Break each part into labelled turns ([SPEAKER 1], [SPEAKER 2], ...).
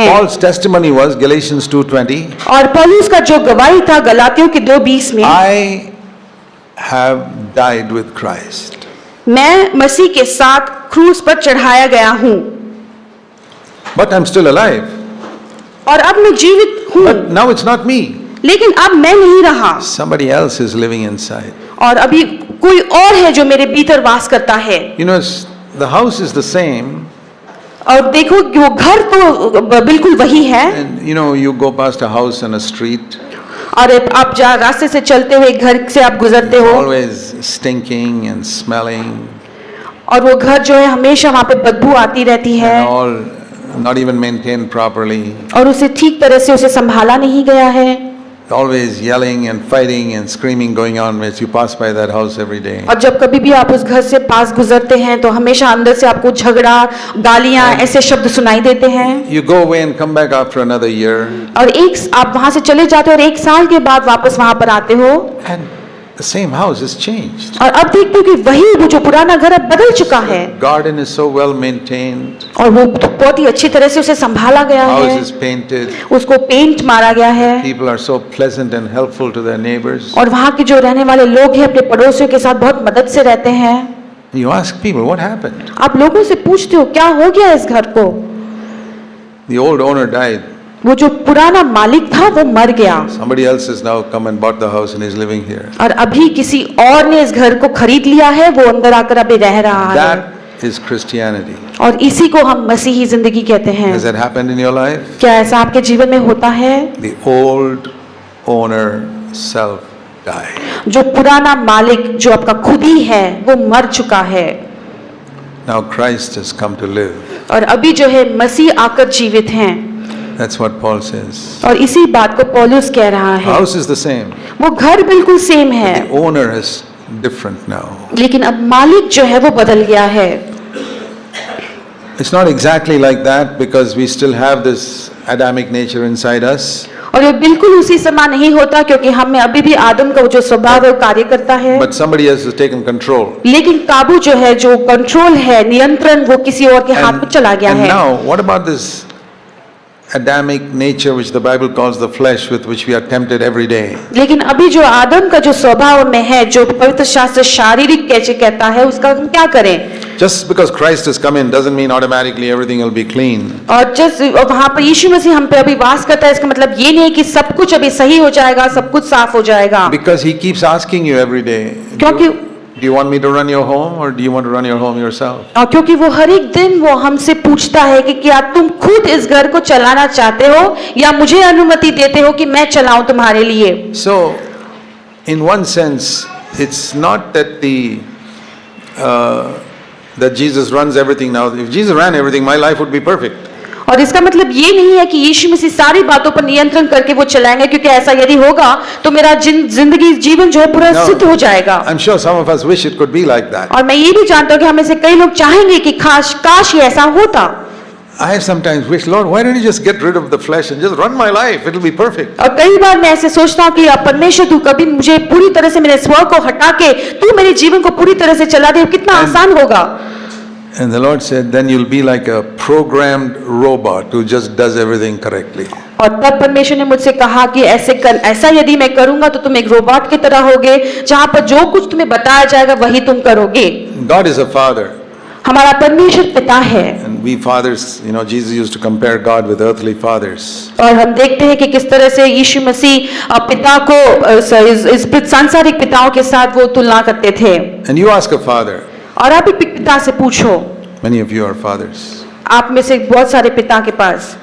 [SPEAKER 1] Paul's testimony was Galatians 2:20.
[SPEAKER 2] और पौलुस का जो गवाही था गलातियों के 2:20 में,
[SPEAKER 1] I have died with Christ.
[SPEAKER 2] मैं मसीह के साथ क्रूस पर चढ़ाया गया हूँ,
[SPEAKER 1] But I'm still alive.
[SPEAKER 2] और अब मैं जीवित हूँ,
[SPEAKER 1] But now it's not me.
[SPEAKER 2] लेकिन अब मैं नहीं रहा,
[SPEAKER 1] Somebody else is living inside.
[SPEAKER 2] और अभी कोई और है जो मेरे भीतर वास करता है।
[SPEAKER 1] You know, the house is the same.
[SPEAKER 2] और देखो कि वो घर तो बिल्कुल वही है,
[SPEAKER 1] And you know, you go past a house and a street.
[SPEAKER 2] और आप जहाँ रास्ते से चलते हुए घर से आप गुजरते हो,
[SPEAKER 1] Always stinking and smelling.
[SPEAKER 2] और वो घर जो है हमेशा वहाँ पे बदबू आती रहती है,
[SPEAKER 1] And all not even maintained properly.
[SPEAKER 2] और उसे ठीक तरह से उसे संभाला नहीं गया है,
[SPEAKER 1] Always yelling and fighting and screaming going on as you pass by that house every day.
[SPEAKER 2] और जब कभी भी आप उस घर से पास गुजरते हैं तो हमेशा अंदर से आपको झगड़ा, गालियां, ऐसे शब्द सुनाई देते हैं।
[SPEAKER 1] You go away and come back after another year.
[SPEAKER 2] और आप वहां से चले जाते हो और 1 साल के बाद वापस वहां पर आते हो,
[SPEAKER 1] And the same house is changed.
[SPEAKER 2] और अब देखते हो कि वही वो जो पुराना घर अब बदल चुका है,
[SPEAKER 1] Garden is so well maintained.
[SPEAKER 2] और वो बहुत ही अच्छी तरह से उसे संभाला गया है,
[SPEAKER 1] House is painted.
[SPEAKER 2] उसको पेंट मारा गया है,
[SPEAKER 1] People are so pleasant and helpful to their neighbors.
[SPEAKER 2] और वहां के जो रहने वाले लोग हैं अपने पड़ोसियों के साथ बहुत मदद से रहते हैं।
[SPEAKER 1] You ask people, what happened?
[SPEAKER 2] आप लोगों से पूछते हो क्या हो गया इस घर को?
[SPEAKER 1] The old owner died.
[SPEAKER 2] वो जो पुराना मालिक था वो मर गया,
[SPEAKER 1] Somebody else has now come and bought the house and is living here.
[SPEAKER 2] और अभी किसी और ने इस घर को खरीद लिया है, वो अंदर आकर अभी रह रहा है।
[SPEAKER 1] That is Christianity.
[SPEAKER 2] और इसी को हम मसीही जिंदगी कहते हैं।
[SPEAKER 1] Has that happened in your life?
[SPEAKER 2] क्या ऐसा आपके जीवन में होता है?
[SPEAKER 1] The old owner self died.
[SPEAKER 2] जो पुराना मालिक जो आपका खुद ही है वो मर चुका है,
[SPEAKER 1] Now Christ has come to live.
[SPEAKER 2] और अभी जो है मसीह आकर जीवित हैं।
[SPEAKER 1] That's what Paul says.
[SPEAKER 2] और इसी बात को पौलुस कह रहा है।
[SPEAKER 1] House is the same.
[SPEAKER 2] वो घर बिल्कुल सेम है,
[SPEAKER 1] The owner is different now.
[SPEAKER 2] लेकिन अब मालिक जो है वो बदल गया है।
[SPEAKER 1] It's not exactly like that because we still have this Adamic nature inside us.
[SPEAKER 2] और ये बिल्कुल उसी समान नहीं होता क्योंकि हम में अभी भी आदम का वो जो स्वभाव है वो कार्य करता है,
[SPEAKER 1] But somebody else has taken control.
[SPEAKER 2] लेकिन काबू जो है, जो कंट्रोल है, नियंत्रण, वो किसी और के हाथ में चला गया
[SPEAKER 1] And
[SPEAKER 2] है।
[SPEAKER 1] now, what about this Adamic nature which the Bible calls the flesh, with which we are tempted every day?
[SPEAKER 2] लेकिन अभी जो आदम का जो स्वभाव में है, जो पवित्र शास्त्र शारीरिक कैसे कहता है, उसका हम क्या करें?
[SPEAKER 1] Just because Christ has come in doesn't mean automatically everything will be clean.
[SPEAKER 2] और वहां पर यीशु मसीह हम पे अभी वास करता है, इसका मतलब ये नहीं है कि सब कुछ अभी सही हो जाएगा, सब कुछ साफ हो जाएगा।
[SPEAKER 1] Because he keeps asking you every day.
[SPEAKER 2] क्योंकि
[SPEAKER 1] Do you want me to run your home or do you want to run your home yourself?
[SPEAKER 2] और क्योंकि वो हर एक दिन वो हमसे पूछता है कि क्या तुम खुद इस घर को चलाना चाहते हो या मुझे अनुमति देते हो कि मैं चलाऊं तुम्हारे लिए।
[SPEAKER 1] So, in one sense, it's not that that Jesus runs everything now. If Jesus ran everything, my life would be perfect.
[SPEAKER 2] और इसका मतलब ये नहीं है कि यीशु मसीह सारी बातों पर नियंत्रण करके वो चलाएंगे, क्योंकि ऐसा यदि होगा तो मेरा जिंदगी जीवन जो है पूरा सिद्ध हो जाएगा।
[SPEAKER 1] I'm sure some of us wish it could be like that.
[SPEAKER 2] और मैं ये भी जानता हूँ कि हमें से कई लोग चाहेंगे कि काश ये ऐसा होता।
[SPEAKER 1] I sometimes wish, Lord, why don't you just get rid of the flesh and just run my life? It'll be perfect.
[SPEAKER 2] और कई बार मैं ऐसे सोचता हूँ कि परमेश्वर तू कभी मुझे पूरी तरह से मेरे स्व को हटा के तू मेरे जीवन को पूरी तरह से चला दे, कितना आसान होगा।
[SPEAKER 1] And the Lord said, then you'll be like a programmed robot who just does everything correctly.
[SPEAKER 2] और तब परमेश्वर ने मुझसे कहा कि ऐसा यदि मैं करूंगा तो तुम एक रोबोट की तरह होगे, जहां पर जो कुछ तुम्हें बताया जाएगा वही तुम करोगे।
[SPEAKER 1] God is a father.
[SPEAKER 2] हमारा परमेश्वर पिता है।
[SPEAKER 1] And we fathers, you know, Jesus used to compare God with earthly fathers.
[SPEAKER 2] और हम देखते हैं कि किस तरह से यीशु मसीह पिता को इस सांसारिक पिताओं के साथ वो तुलना करते थे।
[SPEAKER 1] And you ask a father.
[SPEAKER 2] और आप भी पिता से पूछो,
[SPEAKER 1] Many of you are fathers.
[SPEAKER 2] आप में से बहुत सारे पिता के पास,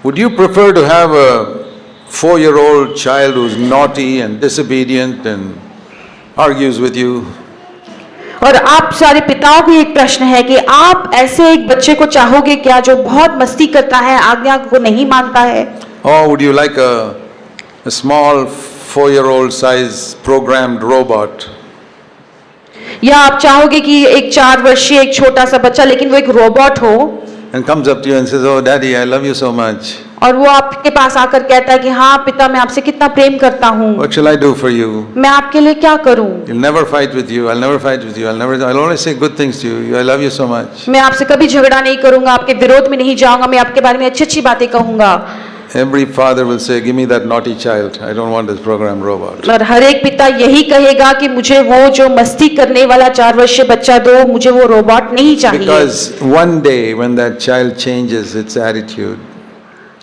[SPEAKER 1] Would you prefer to have a 4-year-old child who's naughty and disobedient and argues with you?
[SPEAKER 2] और आप सारे पिताओं को एक प्रश्न है कि आप ऐसे एक बच्चे को चाहोगे क्या जो बहुत मस्ती करता है, आज्ञा को नहीं मानता है?
[SPEAKER 1] Or would you like a small 4-year-old size programmed robot?
[SPEAKER 2] या आप चाहोगे कि एक 4 वर्षीय एक छोटा सा बच्चा, लेकिन वो एक रोबोट हो,
[SPEAKER 1] And comes up to you and says, "Oh, Daddy, I love you so much."
[SPEAKER 2] और वो आपके पास आकर कहता है कि हाँ पिता मैं आपसे कितना प्रेम करता हूँ,
[SPEAKER 1] What shall I do for you?
[SPEAKER 2] मैं आपके लिए क्या करूँ?
[SPEAKER 1] He'll never fight with you. I'll never fight with you. I'll only say good things to you. I love you so much.
[SPEAKER 2] मैं आपसे कभी झगड़ा नहीं करूंगा, आपके विरोध में नहीं जाऊंगा, मैं आपके बारे में अच्छी अच्छी बातें कहूंगा।
[SPEAKER 1] Every father will say, give me that naughty child. I don't want this program robot.
[SPEAKER 2] और हर एक पिता यही कहेगा कि मुझे वो जो मस्ती करने वाला 4 वर्षीय बच्चा दो, मुझे वो रोबोट नहीं चाहिए।
[SPEAKER 1] Because one day when that child changes its attitude,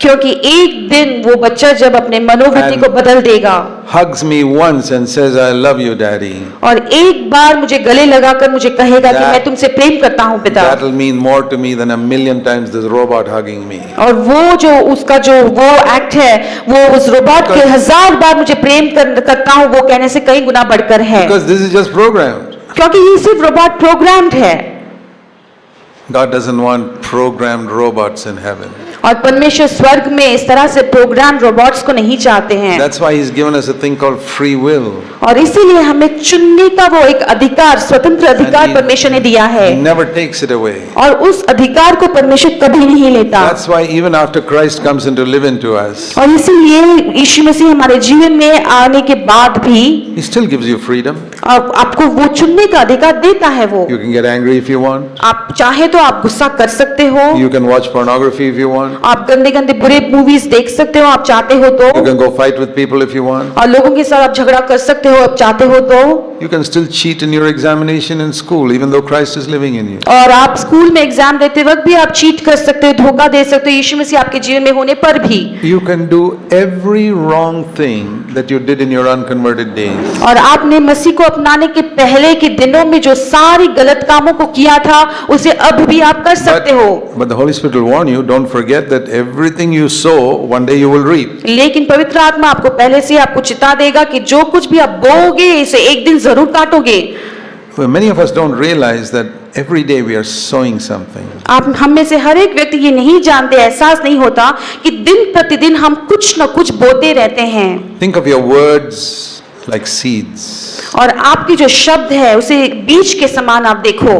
[SPEAKER 2] क्योंकि एक दिन वो बच्चा जब अपने मनोवृत्ति को बदल देगा,
[SPEAKER 1] hugs me once and says, I love you, Daddy.
[SPEAKER 2] और एक बार मुझे गले लगाकर मुझे कहेगा कि मैं तुमसे प्रेम करता हूँ पिता,
[SPEAKER 1] That will mean more to me than 1,000,000 times this robot hugging me.
[SPEAKER 2] और वो जो उसका जो वो एक्ट है वो उस रोबोट के 1000 बार मुझे प्रेम करता हूँ वो कहने से कई गुना बढ़कर है।
[SPEAKER 1] Because this is just programmed.
[SPEAKER 2] क्योंकि ये सिर्फ रोबोट प्रोग्राम्ड है।
[SPEAKER 1] God doesn't want programmed robots in heaven.
[SPEAKER 2] और परमेश्वर स्वर्ग में इस तरह से प्रोग्राम रोबोट्स को नहीं चाहते हैं।
[SPEAKER 1] That's why He's given us a thing called free will.
[SPEAKER 2] और इसीलिए हमें चुनने का वो एक अधिकार, स्वतंत्र अधिकार
[SPEAKER 1] And
[SPEAKER 2] परमेश्वर ने दिया है,
[SPEAKER 1] He never takes it away.
[SPEAKER 2] और उस अधिकार को परमेश्वर कभी नहीं लेता।
[SPEAKER 1] That's why even after Christ comes in to live into us,
[SPEAKER 2] और इसीलिए यीशु मसीह हमारे जीवन में आने के बाद भी
[SPEAKER 1] He still gives you freedom.
[SPEAKER 2] आपको वो चुनने का अधिकार देता है। वो
[SPEAKER 1] You can get angry if you want.
[SPEAKER 2] आप चाहे तो आप गुस्सा कर सकते हो,
[SPEAKER 1] You can watch pornography if you want.
[SPEAKER 2] आप गंदे गंदे बुरे मूवीज देख सकते हो आप चाहते हो तो,
[SPEAKER 1] You can go fight with people if you want.
[SPEAKER 2] और लोगों के साथ आप झगड़ा कर सकते हो आप चाहते हो तो,
[SPEAKER 1] You can still cheat in your examination in school even though Christ is living in you.
[SPEAKER 2] और आप स्कूल में एग्जाम देते वक्त भी आप चीट कर सकते हो, धोखा दे सकते हो यीशु मसीह आपके जीवन में होने पर भी।
[SPEAKER 1] You can do every wrong thing that you did in your unconverted days.
[SPEAKER 2] और आपने मसीह को अपनाने के पहले के दिनों में जो सारी गलत कामों को किया था उसे अब भी आप कर सकते हो।
[SPEAKER 1] But the Holy Spirit will warn you, don't forget that everything you sow, one day you will reap.
[SPEAKER 2] लेकिन पवित्र आत्मा आपको पहले से आपको चिता देगा कि जो कुछ भी आप बोओगे इसे एक दिन जरूर काटोगे।
[SPEAKER 1] Well, many of us don't realize that every day we are sowing something.
[SPEAKER 2] आप हम में से हर एक व्यक्ति ये नहीं जानते, एहसास नहीं होता कि दिन प्रतिदिन हम कुछ न कुछ बोते रहते हैं।
[SPEAKER 1] Think of your words like seeds.
[SPEAKER 2] और आपके जो शब्द है उसे बीज के समान आप देखो,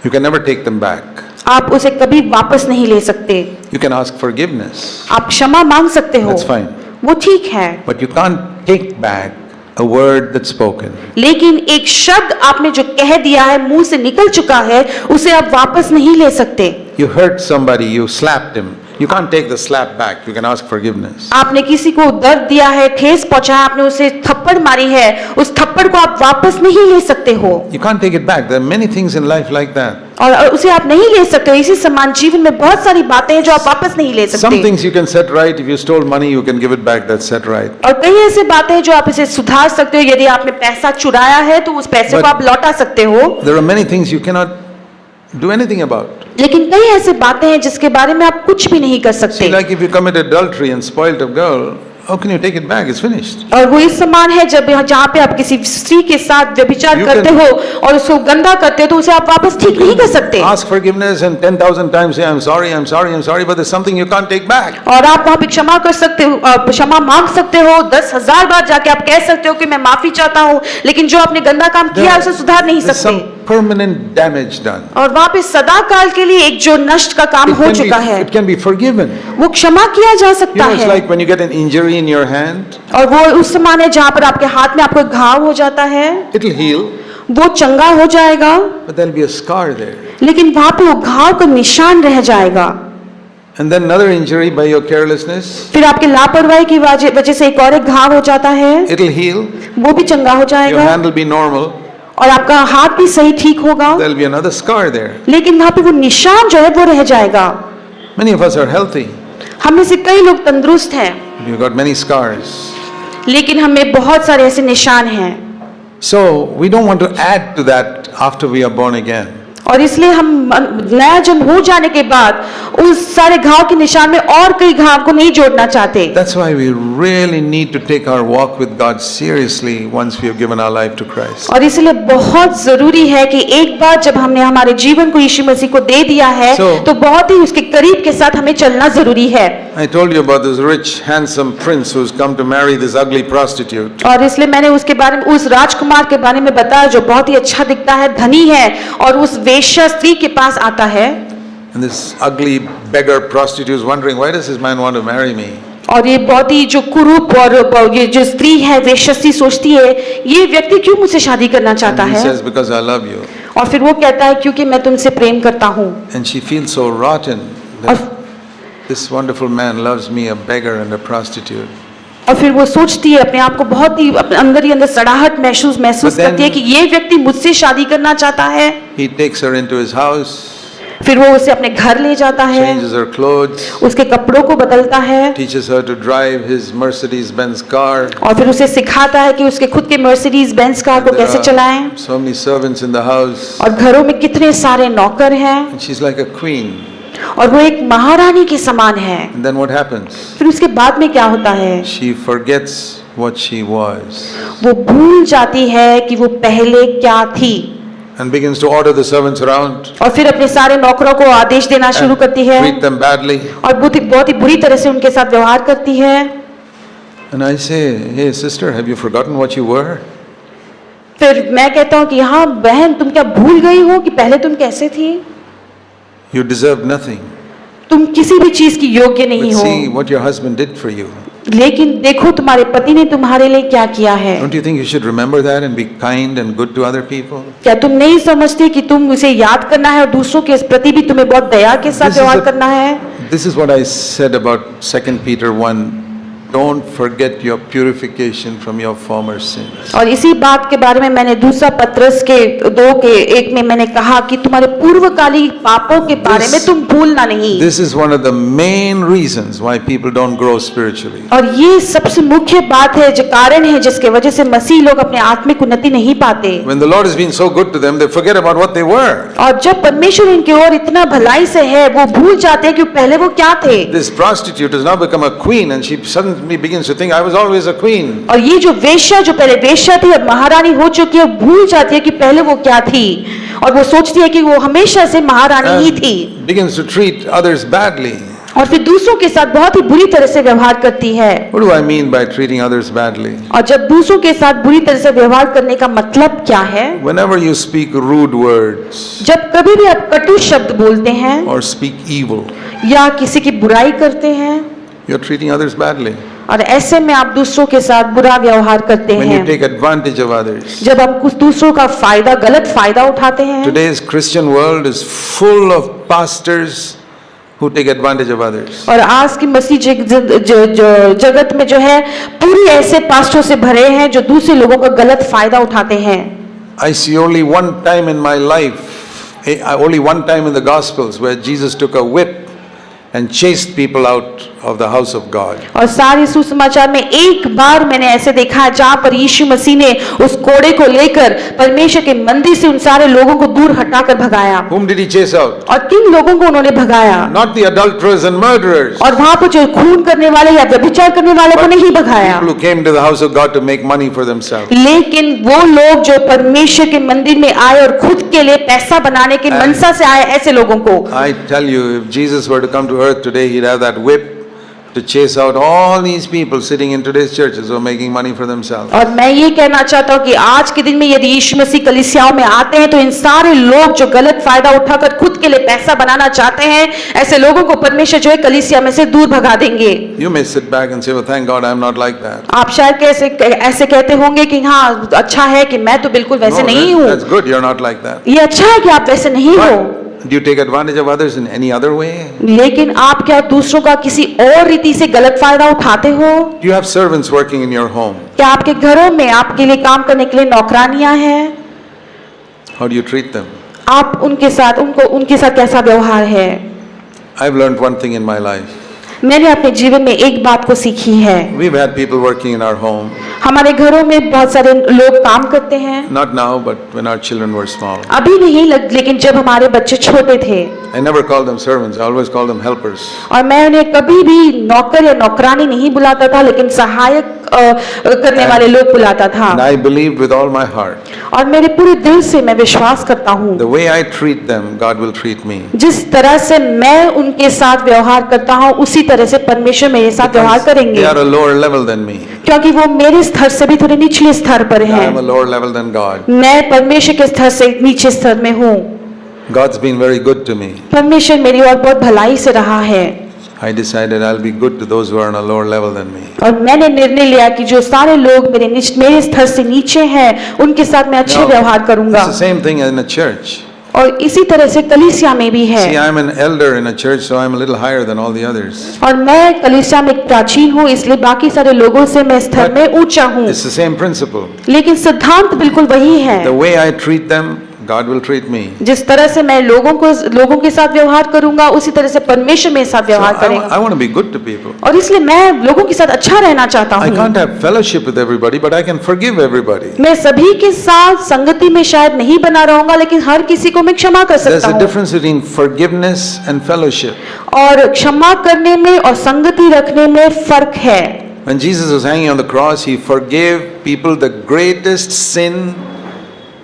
[SPEAKER 1] You can never take them back.
[SPEAKER 2] आप उसे कभी वापस नहीं ले सकते।
[SPEAKER 1] You can ask forgiveness.
[SPEAKER 2] आप क्षमा मांग सकते हो,
[SPEAKER 1] That's fine.
[SPEAKER 2] वो ठीक है,
[SPEAKER 1] But you can't take back a word that's spoken.
[SPEAKER 2] लेकिन एक शब्द आपने जो कह दिया है, मुंह से निकल चुका है, उसे आप वापस नहीं ले सकते।
[SPEAKER 1] You hurt somebody, you slapped him. You can't take the slap back. You can ask forgiveness.
[SPEAKER 2] आपने किसी को दर्द दिया है, ठेस पहुंचाया, आपने उसे थप्पड़ मारी है, उस थप्पड़ को आप वापस नहीं ले सकते हो,
[SPEAKER 1] You can't take it back. There are many things in life like that.
[SPEAKER 2] और उसे आप नहीं ले सकते हो। इसी समान जीवन में बहुत सारी बातें हैं जो आप वापस नहीं ले
[SPEAKER 1] Some
[SPEAKER 2] सकते,
[SPEAKER 1] things you can set right. If you stole money, you can give it back. That's set right.
[SPEAKER 2] और कई ऐसी बातें हैं जो आप इसे सुधार सकते हो। यदि आपने पैसा चुराया है तो उस पैसे को
[SPEAKER 1] But-
[SPEAKER 2] आप लौटा सकते हो,
[SPEAKER 1] There are many things you cannot do anything about.
[SPEAKER 2] लेकिन कई ऐसी बातें हैं जिसके बारे में आप कुछ भी नहीं कर
[SPEAKER 1] See,
[SPEAKER 2] सकते।
[SPEAKER 1] like if you commit adultery and spoiled a girl, how can you take it back? It's finished.
[SPEAKER 2] और वो इस समान है जब जहाँ पे आप किसी स्त्री के साथ व्यभिचार
[SPEAKER 1] You
[SPEAKER 2] करते
[SPEAKER 1] can-
[SPEAKER 2] हो और उसको गंदा करते हो तो उसे आप वापस ठीक नहीं कर सकते,
[SPEAKER 1] Ask forgiveness and 10,000 times say, I'm sorry, I'm sorry, I'm sorry, but there's something you can't take back.
[SPEAKER 2] और आप वहाँ पे क्षमा कर सकते हो, क्षमा मांग सकते हो, 10,000 बार जाके आप कह सकते हो कि मैं माफी चाहता हूँ, लेकिन जो आपने गंदा काम किया उसे सुधार नहीं
[SPEAKER 1] There's
[SPEAKER 2] सकते,
[SPEAKER 1] some permanent damage done.
[SPEAKER 2] और वहाँ पे सदा काल के लिए एक जो नष्ट का काम हो चुका है
[SPEAKER 1] It can be forgiven.
[SPEAKER 2] वो क्षमा किया जा
[SPEAKER 1] You
[SPEAKER 2] सकता
[SPEAKER 1] know, it's
[SPEAKER 2] है।
[SPEAKER 1] like when you get an injury in your hand,
[SPEAKER 2] और वो उस समान है जहाँ पर आपके हाथ में आपको एक घाव हो जाता है,
[SPEAKER 1] it'll heal,
[SPEAKER 2] वो चंगा हो जाएगा,
[SPEAKER 1] but there'll be a scar there.
[SPEAKER 2] लेकिन वहाँ पे वो घाव का निशान रह जाएगा।
[SPEAKER 1] And then another injury by your carelessness,
[SPEAKER 2] फिर आपके लापरवाही की वजह से एक और एक घाव हो जाता है,
[SPEAKER 1] it'll heal,
[SPEAKER 2] वो भी चंगा हो
[SPEAKER 1] your
[SPEAKER 2] जाएगा,
[SPEAKER 1] hand will be normal,
[SPEAKER 2] और आपका हाथ भी सही ठीक होगा,
[SPEAKER 1] there'll be another scar there.
[SPEAKER 2] लेकिन वहाँ पे वो निशान जो है वो रह जाएगा।
[SPEAKER 1] Many of us are healthy,
[SPEAKER 2] हम में से कई लोग तंदुरुस्त हैं,
[SPEAKER 1] but you've got many scars.
[SPEAKER 2] लेकिन हमें बहुत सारे ऐसे निशान हैं,
[SPEAKER 1] So we don't want to add to that after we are born again.
[SPEAKER 2] और इसलिए हम नया जन्म हो जाने के बाद उस सारे घाव के निशान में और कई घाव को नहीं जोड़ना चाहते।
[SPEAKER 1] That's why we really need to take our walk with God seriously once we have given our life to Christ.
[SPEAKER 2] और इसलिए बहुत जरूरी है कि एक बार जब हमने हमारे जीवन को यीशु मसीह को दे दिया है तो बहुत ही उसके करीब के साथ हमें चलना जरूरी है।
[SPEAKER 1] I told you about this rich, handsome prince who's come to marry this ugly prostitute.
[SPEAKER 2] और इसलिए मैंने उसके बारे में, उस राजकुमार के बारे में बताया जो बहुत ही अच्छा दिखता है, धनी है, और उस वेश्या स्त्री के पास आता है।
[SPEAKER 1] And this ugly beggar prostitute is wondering, why does this man want to marry me?
[SPEAKER 2] और ये बहुत ही जो कुरूप और ये जो स्त्री है वेश्यस्ती सोचती है, ये व्यक्ति क्यों मुझसे शादी करना चाहता
[SPEAKER 1] And he
[SPEAKER 2] है?
[SPEAKER 1] says, because I love you.
[SPEAKER 2] और फिर वो कहता है क्योंकि मैं तुमसे प्रेम करता हूँ।
[SPEAKER 1] And she feels so rotten that
[SPEAKER 2] और
[SPEAKER 1] this wonderful man loves me, a beggar and a prostitute.
[SPEAKER 2] और फिर वो सोचती है अपने आप को बहुत ही अपने अंदर ही अंदर सड़ाहट महसूस
[SPEAKER 1] But then-
[SPEAKER 2] करती है कि ये व्यक्ति मुझसे शादी करना चाहता है।
[SPEAKER 1] He takes her into his house,
[SPEAKER 2] फिर वो उसे अपने घर ले जाता है,
[SPEAKER 1] changes her clothes,
[SPEAKER 2] उसके कपड़ों को बदलता है
[SPEAKER 1] teaches her to drive his Mercedes-Benz car.
[SPEAKER 2] और फिर उसे सिखाता है कि उसके खुद के मर्सिडीज बेंज कार को
[SPEAKER 1] There
[SPEAKER 2] कैसे
[SPEAKER 1] are
[SPEAKER 2] चलाएं।
[SPEAKER 1] so many servants in the house,
[SPEAKER 2] और घरों में कितने सारे नौकर हैं
[SPEAKER 1] and she's like a queen.
[SPEAKER 2] और वो एक महारानी के समान है।
[SPEAKER 1] And then what happens?
[SPEAKER 2] फिर उसके बाद में क्या होता है?
[SPEAKER 1] She forgets what she was
[SPEAKER 2] वो भूल जाती है कि वो पहले क्या थी
[SPEAKER 1] and begins to order the servants around,
[SPEAKER 2] और फिर अपने सारे नौकरों को आदेश देना शुरू
[SPEAKER 1] and
[SPEAKER 2] करती है
[SPEAKER 1] treat them badly.
[SPEAKER 2] और बहुत ही बुरी तरह से उनके साथ व्यवहार करती है।
[SPEAKER 1] And I say, hey sister, have you forgotten what you were?
[SPEAKER 2] फिर मैं कहता हूँ कि हाँ बहन, तुम क्या भूल गई हो कि पहले तुम कैसे थी?
[SPEAKER 1] You deserve nothing.
[SPEAKER 2] तुम किसी भी चीज की योग्य नहीं
[SPEAKER 1] But
[SPEAKER 2] हो,
[SPEAKER 1] see what your husband did for you.
[SPEAKER 2] लेकिन देखो तुम्हारे पति ने तुम्हारे लिए क्या किया है।
[SPEAKER 1] Don't you think you should remember that and be kind and good to other people?
[SPEAKER 2] क्या तुम नहीं समझते कि तुम उसे याद करना है और दूसरों के प्रति भी तुम्हें बहुत दया के साथ
[SPEAKER 1] This is
[SPEAKER 2] व्यवहार
[SPEAKER 1] a-
[SPEAKER 2] करना है?
[SPEAKER 1] This is what I said about 2 Peter 1. Don't forget your purification from your former sins.
[SPEAKER 2] और इसी बात के बारे में मैंने दूसरा पत्रस के 2:1 में मैंने कहा कि तुम्हारे पूर्वकालिक पापों के बारे में तुम भूलना नहीं।
[SPEAKER 1] This is one of the main reasons why people don't grow spiritually.
[SPEAKER 2] और ये सबसे मुख्य बात है, जो कारण है जिसके वजह से मसीह लोग अपने आत्मिक उन्नति नहीं पाते।
[SPEAKER 1] When the Lord has been so good to them, they forget about what they were.
[SPEAKER 2] और जब परमेश्वर इनकी ओर इतना भलाई से है, वो भूल जाते हैं कि पहले वो क्या थे।
[SPEAKER 1] This prostitute has now become a queen and she suddenly begins to think, I was always a queen.
[SPEAKER 2] और ये जो वेश्या जो पहले वेश्या थी अब महारानी हो चुकी है, भूल जाती है कि पहले वो क्या थी और वो सोचती है कि वो हमेशा से महारानी ही थी
[SPEAKER 1] And begins to treat others badly.
[SPEAKER 2] और फिर दूसरों के साथ बहुत ही बुरी तरह से व्यवहार करती है।
[SPEAKER 1] What do I mean by treating others badly?
[SPEAKER 2] और जब दूसरों के साथ बुरी तरह से व्यवहार करने का मतलब क्या है?
[SPEAKER 1] Whenever you speak rude words
[SPEAKER 2] जब कभी भी आप कटु शब्द बोलते हैं
[SPEAKER 1] or speak evil,
[SPEAKER 2] या किसी की बुराई करते हैं
[SPEAKER 1] you're treating others badly.
[SPEAKER 2] और ऐसे में आप दूसरों के साथ बुरा व्यवहार करते
[SPEAKER 1] When you
[SPEAKER 2] हैं,
[SPEAKER 1] take advantage of others.
[SPEAKER 2] जब आप कुछ दूसरों का गलत फायदा उठाते हैं।
[SPEAKER 1] Today's Christian world is full of pastors who take advantage of others.
[SPEAKER 2] और आज की मसीह जगत में जो है पूरी ऐसे पास्टरों से भरे हैं जो दूसरे लोगों का गलत फायदा उठाते हैं।
[SPEAKER 1] I see only one time in my life, only one time in the Gospels where Jesus took a whip and chased people out of the house of God.
[SPEAKER 2] और सारे सुसमाचार में एक बार मैंने ऐसे देखा है जहाँ पर यीशु मसीह ने उस कोड़े को लेकर परमेश्वर के मंदिर से उन सारे लोगों को दूर हटाकर भगाया।
[SPEAKER 1] Whom did he chase out?
[SPEAKER 2] और किन लोगों को उन्होंने भगाया?
[SPEAKER 1] Not the adulterers and murderers.
[SPEAKER 2] और वहां पर जो खून करने वाले या व्यभिचार करने वाले को नहीं भगाया,
[SPEAKER 1] People who came to the house of God to make money for themselves.
[SPEAKER 2] लेकिन वो लोग जो परमेश्वर के मंदिर में आए और खुद के लिए पैसा बनाने की मनसा से आए, ऐसे लोगों को।
[SPEAKER 1] I tell you, if Jesus were to come to earth today, he'd have that whip to chase out all these people sitting in today's churches who are making money for themselves.
[SPEAKER 2] और मैं ये कहना चाहता हूँ कि आज के दिन में यदि यीशु मसीह कलीसियाओं में आते हैं तो इन सारे लोग जो गलत फायदा उठाकर खुद के लिए पैसा बनाना चाहते हैं, ऐसे लोगों को परमेश्वर जो है कलीसिया में से दूर भगा देंगे।
[SPEAKER 1] You may sit back and say, well, thank God I'm not like that.
[SPEAKER 2] आप शायद ऐसे कहते होंगे कि हाँ अच्छा है कि मैं तो बिल्कुल वैसे नहीं हूँ।
[SPEAKER 1] That's good, you're not like that.
[SPEAKER 2] ये अच्छा है कि आप वैसे नहीं हो,
[SPEAKER 1] But do you take advantage of others in any other way?
[SPEAKER 2] लेकिन आप क्या दूसरों का किसी और रीति से गलत फायदा उठाते हो?
[SPEAKER 1] Do you have servants working in your home?
[SPEAKER 2] क्या आपके घरों में आपके लिए काम करने के लिए नौकरानियां हैं?
[SPEAKER 1] How do you treat them?
[SPEAKER 2] आप उनके साथ कैसा व्यवहार है?
[SPEAKER 1] I've learned one thing in my life.
[SPEAKER 2] मैंने अपने जीवन में एक बात को सीखी है।
[SPEAKER 1] We've had people working in our home,
[SPEAKER 2] हमारे घरों में बहुत सारे लोग काम करते हैं,
[SPEAKER 1] not now, but when our children were small.
[SPEAKER 2] अभी नहीं लेकिन जब हमारे बच्चे छोटे थे।
[SPEAKER 1] I never called them servants, I always called them helpers.
[SPEAKER 2] और मैं उन्हें कभी भी नौकर या नौकरानी नहीं बुलाता था, लेकिन सहायक करने वाले लोग बुलाता था।
[SPEAKER 1] And I believed with all my heart,
[SPEAKER 2] और मेरे पूरे दिल से मैं विश्वास करता हूँ,
[SPEAKER 1] the way I treat them, God will treat me.
[SPEAKER 2] जिस तरह से मैं उनके साथ व्यवहार करता हूँ उसी तरह से परमेश्वर मेरे साथ व्यवहार करेंगे,
[SPEAKER 1] They are a lower level than me.
[SPEAKER 2] क्योंकि वो मेरे स्तर से भी थोड़े निचले स्तर पर
[SPEAKER 1] I am a
[SPEAKER 2] हैं।
[SPEAKER 1] lower level than God.
[SPEAKER 2] मैं परमेश्वर के स्तर से नीचे स्तर में हूँ।
[SPEAKER 1] God's been very good to me.
[SPEAKER 2] परमेश्वर मेरी ओर बहुत भलाई से रहा है
[SPEAKER 1] I decided I'll be good to those who are on a lower level than me.
[SPEAKER 2] और मैंने निर्णय लिया कि जो सारे लोग मेरे स्तर से नीचे हैं उनके साथ मैं अच्छे
[SPEAKER 1] Now,
[SPEAKER 2] व्यवहार करूंगा।
[SPEAKER 1] it's the same thing in a church.
[SPEAKER 2] और इसी तरह से कलीसिया में भी है।
[SPEAKER 1] See, I'm an elder in a church, so I'm a little higher than all the others.
[SPEAKER 2] और मैं कलीसिया में एक प्राचीन हूँ, इसलिए बाकी सारे लोगों से मैं स्तर में ऊंचा हूँ।
[SPEAKER 1] It's the same principle.
[SPEAKER 2] लेकिन सिद्धांत बिल्कुल वही है।
[SPEAKER 1] The way I treat them, God will treat me.
[SPEAKER 2] जिस तरह से मैं लोगों के साथ व्यवहार करूंगा, उसी तरह से परमेश्वर मेरे साथ
[SPEAKER 1] So
[SPEAKER 2] व्यवहार करेगा।
[SPEAKER 1] I want to be good to people.
[SPEAKER 2] और इसलिए मैं लोगों के साथ अच्छा रहना चाहता
[SPEAKER 1] I
[SPEAKER 2] हूँ।
[SPEAKER 1] can't have fellowship with everybody, but I can forgive everybody.
[SPEAKER 2] मैं सभी के साथ संगति में शायद नहीं बना रहूंगा, लेकिन हर किसी को मैं क्षमा कर
[SPEAKER 1] There's
[SPEAKER 2] सकता
[SPEAKER 1] a
[SPEAKER 2] हूँ।
[SPEAKER 1] difference between forgiveness and fellowship.
[SPEAKER 2] और क्षमा करने में और संगति रखने में फर्क है।
[SPEAKER 1] When Jesus was hanging on the cross, he forgave people the greatest sin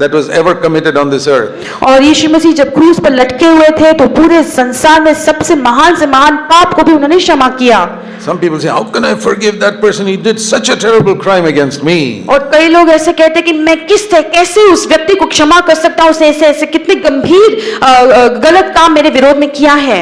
[SPEAKER 1] that was ever committed on this earth.
[SPEAKER 2] और यीशु मसीह जब क्रूस पर लटके हुए थे तो पूरे संसार में सबसे महान से महान पाप को भी उन्होंने क्षमा किया।
[SPEAKER 1] Some people say, how can I forgive that person? He did such a terrible crime against me.
[SPEAKER 2] और कई लोग ऐसे कहते हैं कि मैं कैसे उस व्यक्ति को क्षमा कर सकता हूँ, उसने ऐसे ऐसे कितने गंभीर गलत काम मेरे विरोध में किया है।